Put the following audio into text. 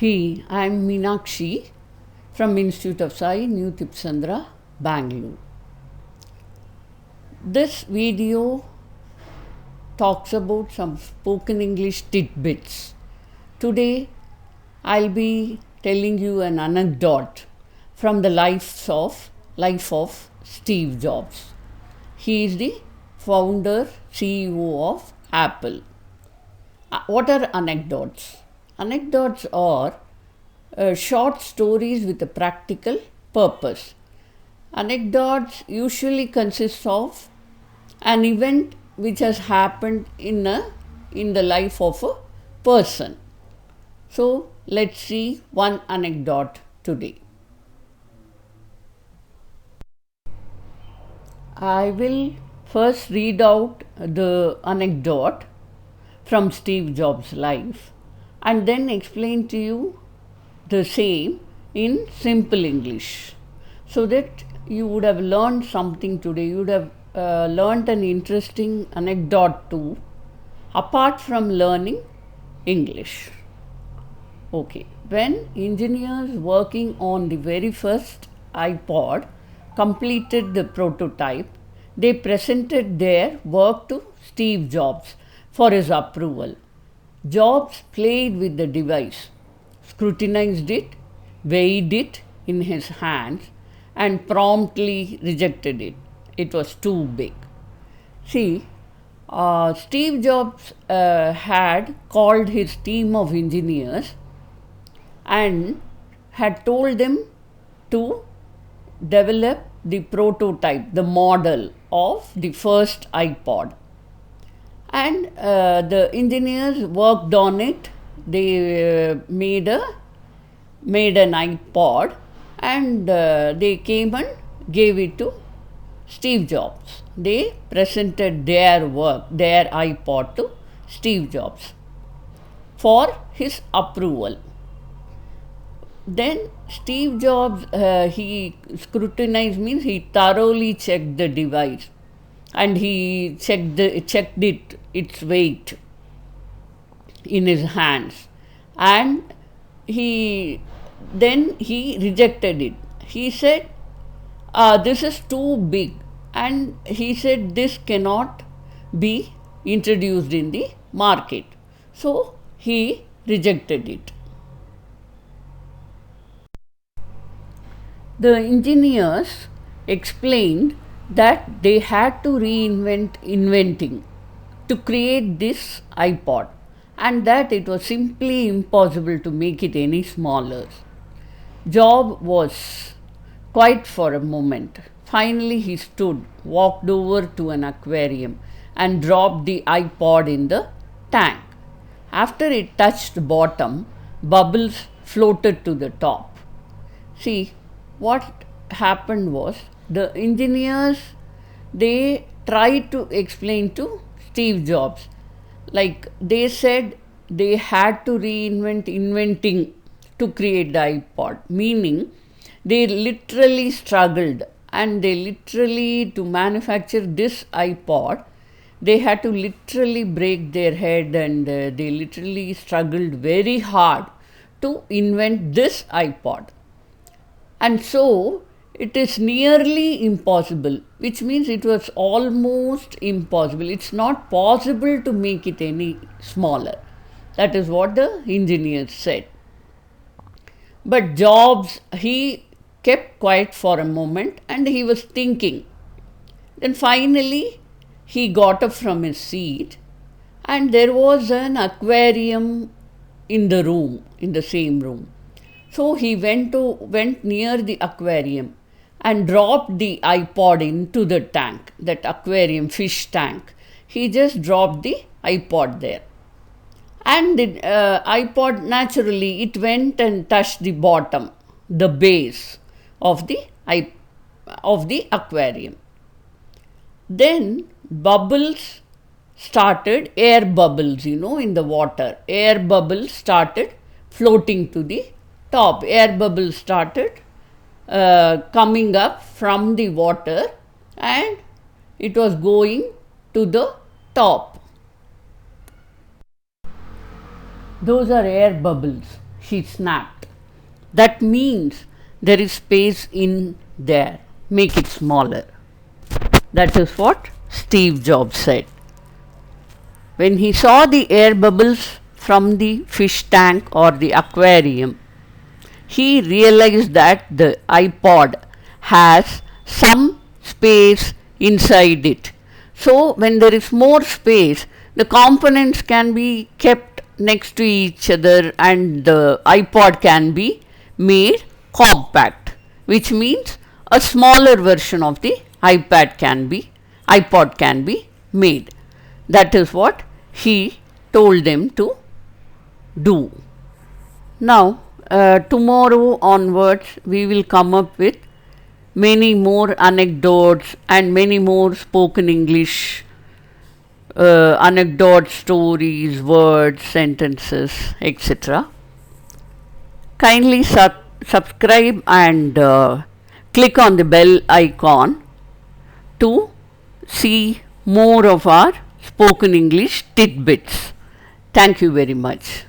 I'm Meenakshi from Institute of Sai, New Thippasandra, Bangalore. This video talks about some spoken English tidbits. Today, I'll be telling you an anecdote from the life of Steve Jobs. He is the founder, CEO of Apple. What are anecdotes? Anecdotes are short stories with a practical purpose. Anecdotes usually consist of an event which has happened in the life of a person. So let's see one anecdote today. I will first read out the anecdote from Steve Jobs' life and then explain to you the same in simple English, so that you would have learned something today. You would have learned an interesting anecdote too, apart from learning English. Okay, when engineers working on the very first iPod completed the prototype, they presented their work to Steve Jobs for his approval. Jobs played with the device, scrutinized it, weighed it in his hands, and promptly rejected it. It was too big. See, Steve Jobs had called his team of engineers and had told them to develop the prototype, the model of the first iPod. And the engineers worked on it. They made an iPod, and they came and gave it to Steve Jobs. They presented their work, their iPod, to Steve Jobs for his approval. Then Steve Jobs, he scrutinized, means he thoroughly checked the device, and he checked its weight in his hands, and he rejected it. He said, this is too big, and he said this cannot be introduced in the market. So he rejected it. The engineers explained that they had to reinvent inventing to create this iPod, and that it was simply impossible to make it any smaller. Job was quiet for a moment. Finally, he stood, walked over to an aquarium, and dropped the iPod in the tank. After it touched bottom, bubbles floated to the top. See, what happened was, the engineers, they tried to explain to Steve Jobs, like they said they had to reinvent inventing to create the iPod, meaning they literally struggled, and they literally, to manufacture this iPod, they had to literally break their head, and they literally struggled very hard to invent this iPod. And so it is nearly impossible, which means it was almost impossible. It's not possible to make it any smaller. That is what the engineers said. But Jobs, he kept quiet for a moment, and he was thinking. Then finally he got up from his seat, and there was an aquarium in the room, in the same room. So he went near the aquarium and dropped the iPod into the tank, that aquarium fish tank. He just dropped the iPod there. And the iPod, naturally, it went and touched the bottom, the base of the aquarium. Then bubbles started, air bubbles, in the water. Air bubbles started floating to the top. Air bubbles started coming up from the water, and it was going to the top. Those are air bubbles. he snapped. That means there is space in there. Make it smaller. That is what Steve Jobs said. When he saw the air bubbles from the fish tank or the aquarium, he realized that the iPod has some space inside it. So, when there is more space, the components can be kept next to each other and the iPod can be made compact, which means a smaller version of the iPod can be made. That is what he told them to do. Now, tomorrow onwards, we will come up with many more anecdotes and many more spoken English anecdotes, stories, words, sentences, etc. Kindly subscribe and click on the bell icon to see more of our spoken English tidbits. Thank you very much.